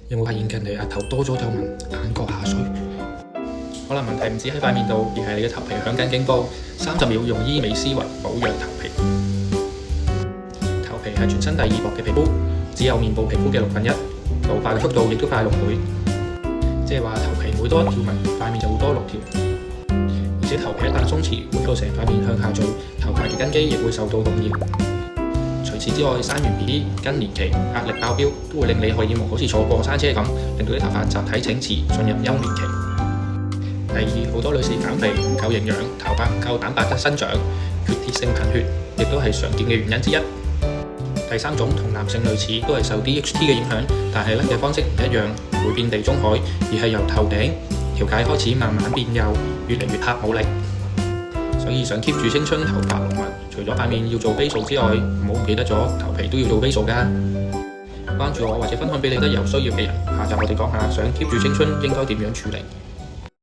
有冇發現近嚟額頭多咗皺紋、眼角下垂？可能問題唔止喺塊面度，而係你嘅頭皮響緊警報。30秒用醫美思維保養頭皮。頭皮係全身第2薄嘅皮膚，只有面部皮膚嘅1/6，老化嘅速度亦都快6倍。即係話頭皮每多1條紋，塊面就會多6條。而且頭皮一旦鬆弛，會到成塊面向下墜，頭髮嘅根基亦會受到動搖。除此之外，生完 BB、更年期、壓力爆表，都會令你荷爾蒙好似坐過山車咁，令到啲頭髮集體請辭，進入休眠期。第二，好多女士減肥唔夠營養，頭髮唔夠蛋白質生長，缺鐵性貧血，亦都係常見嘅原因之一。第三種同男性類似，都係受 DHT 嘅影響，但係甩嘅方式唔一樣，唔會變地中海，而係由頭頂條界開始慢慢變幼，越嚟越黑冇力。所以想 keep 住青春頭髮濃密，除咗塊面要做 facial 之外，唔好唔記得咗頭皮都要做 facial 㗎。關注我或者分享俾你覺得有需要嘅人，下集我哋講下想 keep 住青春應該點樣處理。